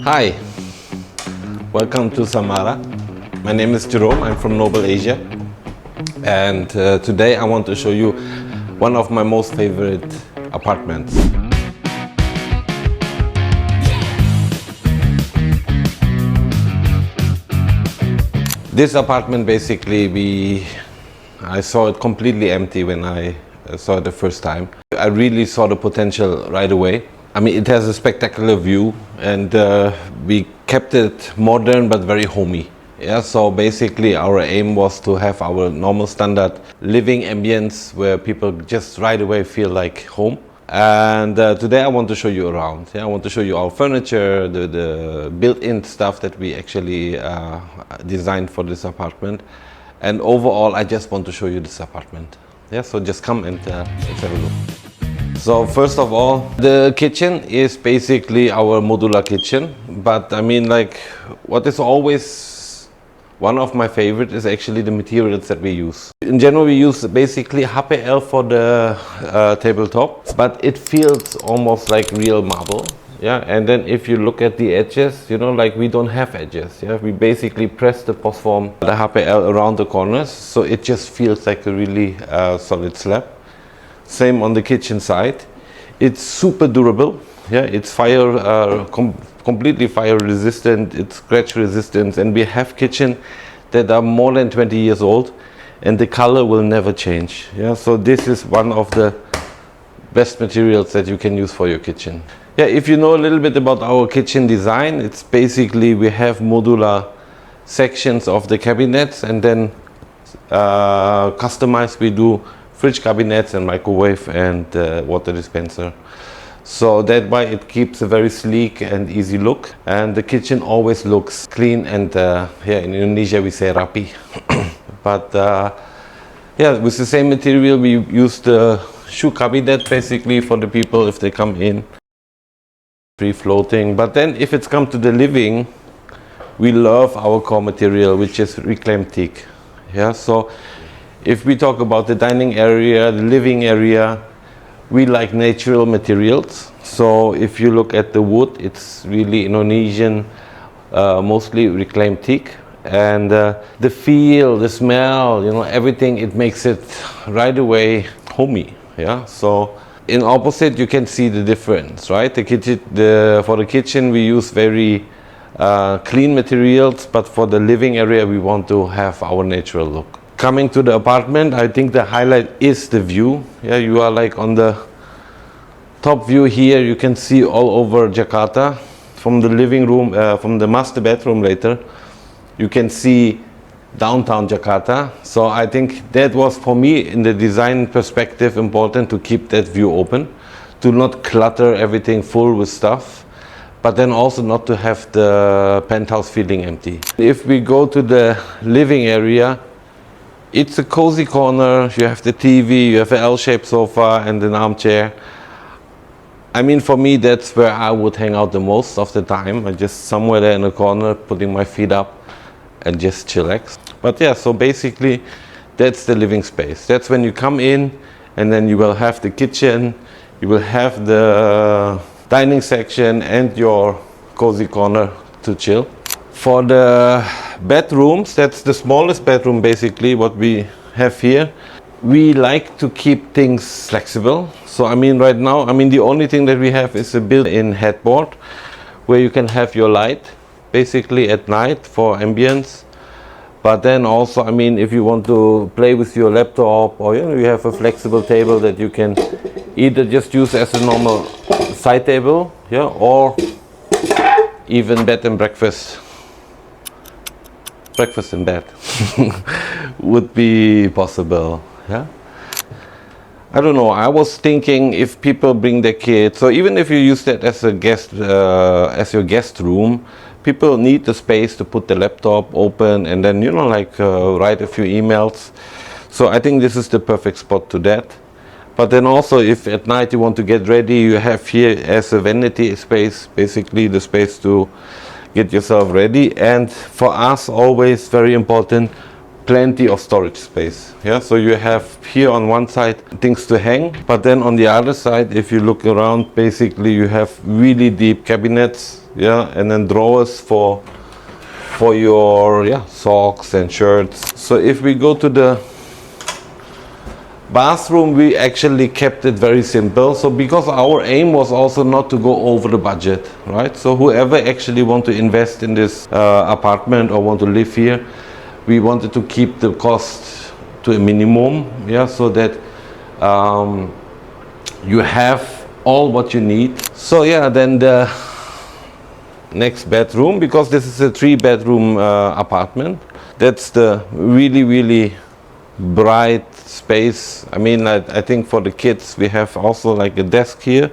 Hi, welcome to Samara. My name is Jerome, I'm from Noble Asia, and today I want to show you one of my most favorite apartments. This apartment basically, I saw it completely empty when I saw it the first time. I really saw the potential right away. I mean, it has a spectacular view, and we kept it modern but very homey. Yeah, so basically our aim was to have our normal standard living ambience where people just right away feel like home. And today I want to show you around. Yeah, I want to show you our furniture, the built-in stuff that we actually designed for this apartment. And overall, I just want to show you this apartment. Yeah, so just come and let's have a look. So first of all, the kitchen is basically our modular kitchen. But I mean, like, what is always one of my favorites is actually the materials that we use. In general, we use basically HPL for the tabletop, but it feels almost like real marble. Yeah, and then if you look at the edges, you know, like we don't have edges. Yeah, we basically press the post form, the HPL around the corners, so it just feels like a really solid slab. Same on the kitchen side. It's super durable. Yeah, it's completely fire resistant, it's scratch resistant, and we have kitchen that are more than 20 years old and the color will never change. Yeah, so this is one of the best materials that you can use for your kitchen. Yeah, if you know a little bit about our kitchen design, it's basically we have modular sections of the cabinets, and then customized we do fridge cabinets and microwave and water dispenser. So that way it keeps a very sleek and easy look, and the kitchen always looks clean and here in Indonesia we say rapi. But yeah, with the same material we use the shoe cabinet basically for the people if they come in, free floating. But then if it's come to the living, we love our core material, which is reclaimed teak. Yeah, so if we talk about the dining area, the living area, we like natural materials. So if you look at the wood, it's really Indonesian, mostly reclaimed teak. And the feel, the smell, you know, everything, it makes it right away homey. Yeah. So in opposite, you can see the difference, right? The kitchen, for the kitchen, we use very clean materials, but for the living area, we want to have our natural look. Coming to the apartment, I think the highlight is the view. Yeah, you are like on the top view here. You can see all over Jakarta from the living room, from the master bedroom later. You can see downtown Jakarta. So I think that was for me in the design perspective important to keep that view open, to not clutter everything full with stuff, but then also not to have the penthouse feeling empty. If we go to the living area, it's a cozy corner. You have the TV, you have an L-shaped sofa and an armchair. I mean, for me, that's where I would hang out the most of the time. I'm just somewhere there in a corner, putting my feet up and just chillax. But yeah, so basically, that's the living space. That's when you come in, and then you will have the kitchen, you will have the dining section and your cozy corner to chill. For the bedrooms, that's the smallest bedroom basically what we have here. We like to keep things flexible. So I mean right now, I mean the only thing that we have is a built-in headboard where you can have your light basically at night for ambience. But then also, I mean, if you want to play with your laptop, or you know, you have a flexible table that you can either just use as a normal side table, yeah, or even bed and breakfast in bed would be possible. Yeah, I don't know, I was thinking if people bring their kids, so even if you use that as a guest, as your guest room, people need the space to put the laptop open and then, you know, like write a few emails. So I think this is the perfect spot to that. But then also, if at night you want to get ready, you have here as a vanity space, basically the space to get yourself ready. And for us, always very important, plenty of storage space. Yeah, so you have here on one side things to hang, but then on the other side, if you look around, basically you have really deep cabinets, yeah, and then drawers for your socks and shirts. So if we go to the bathroom, we actually kept it very simple. So because our aim was also not to go over the budget, right? So whoever actually want to invest in this apartment or want to live here, we wanted to keep the cost to a minimum, yeah, so that you have all what you need. So yeah, then the next bedroom, because this is a 3-bedroom apartment, that's the really bright space. I mean, I think for the kids we have also like a desk here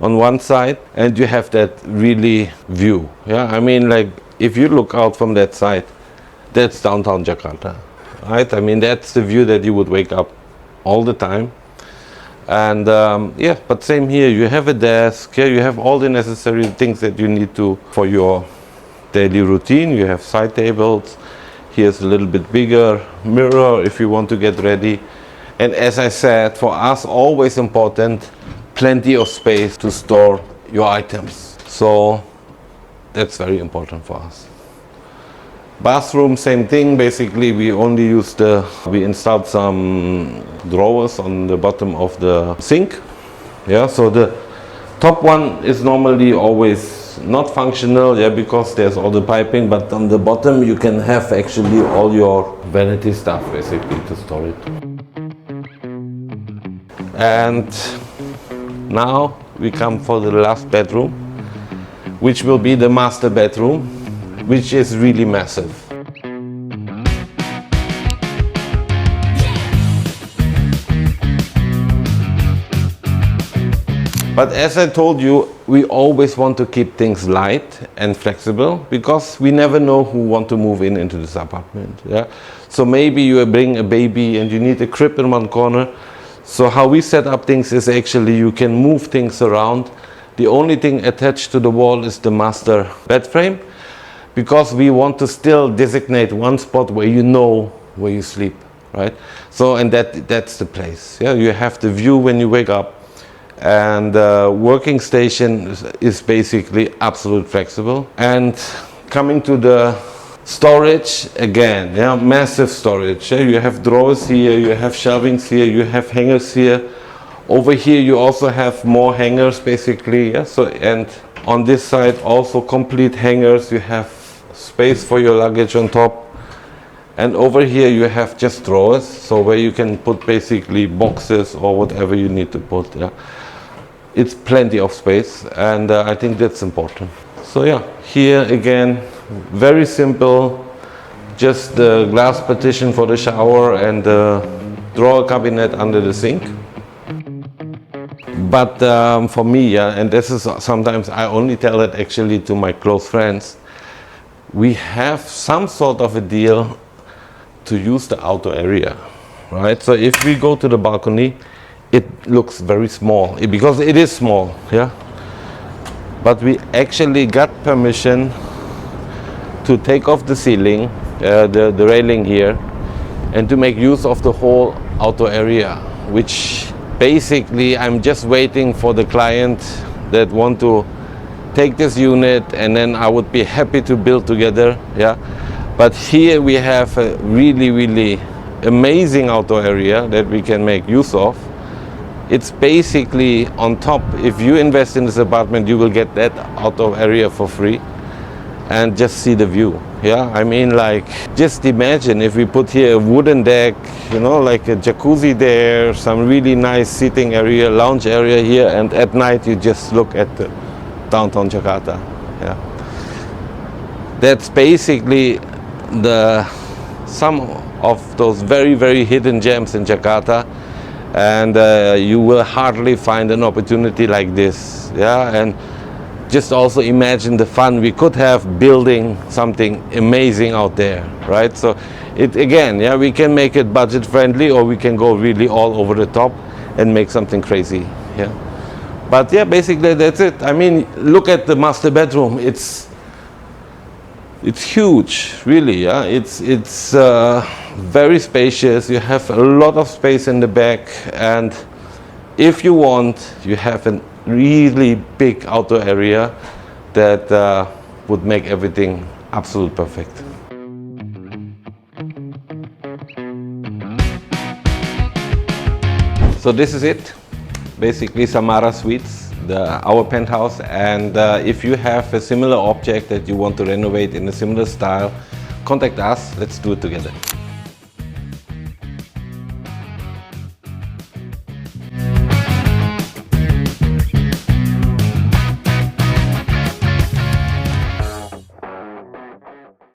on one side, and you have that really view. Yeah, I mean, like if you look out from that side, that's downtown Jakarta, right? I mean, that's the view that you would wake up all the time. And yeah, but same here, you have a desk here, you have all the necessary things that you need to for your daily routine. You have side tables. Here's a little bit bigger mirror if you want to get ready. And as I said, for us always important, plenty of space to store your items. So that's very important for us. Bathroom, same thing. Basically, we only we installed some drawers on the bottom of the sink. Yeah, so the top one is normally always not functional, yeah, because there's all the piping, but on the bottom you can have actually all your vanity stuff basically to store it. And now we come for the last bedroom, which will be the master bedroom, which is really massive. But as I told you, we always want to keep things light and flexible, because we never know who want to move into this apartment. Yeah? So maybe you bring a baby and you need a crib in one corner. So how we set up things is actually you can move things around. The only thing attached to the wall is the master bed frame, because we want to still designate one spot where you know where you sleep, right? So, and that's the place. Yeah, you have the view when you wake up, and working station is basically absolute flexible. And coming to the storage, again, yeah, massive storage. Yeah? You have drawers here, you have shelvings here, you have hangers here. Over here you also have more hangers basically. Yeah? So, and on this side also complete hangers. You have space for your luggage on top, and over here you have just drawers, so where you can put basically boxes or whatever you need to put. Yeah, it's plenty of space, and I think that's important. So yeah, here again, very simple, just the glass partition for the shower and the drawer cabinet under the sink. But for me, yeah, and this is sometimes I only tell it actually to my close friends, we have some sort of a deal to use the outdoor area, right? So if we go to the balcony, it looks very small, because it is small, yeah? But we actually got permission to take off the ceiling, the railing here, and to make use of the whole outdoor area, which basically I'm just waiting for the client that want to take this unit, and then I would be happy to build together. Yeah, but here we have a really amazing outdoor area that we can make use of. It's basically on top. If you invest in this apartment, you will get that outdoor area for free, and just see the view. Yeah, I mean, like, just imagine if we put here a wooden deck, you know, like a jacuzzi there, some really nice seating area, lounge area here, and at night you just look at the downtown Jakarta. Yeah, that's basically some of those very hidden gems in Jakarta, and you will hardly find an opportunity like this. Yeah, and just also imagine the fun we could have building something amazing out there, right? So it again, yeah, we can make it budget friendly, or we can go really all over the top and make something crazy. Yeah. But yeah, basically that's it. I mean, look at the master bedroom. It's It's huge, really. Yeah, it's very spacious. You have a lot of space in the back, and if you want, you have a really big outdoor area that would make everything absolutely perfect. So this is it, basically Samara Suites, our penthouse. And if you have a similar object that you want to renovate in a similar style, contact us. Let's do it together.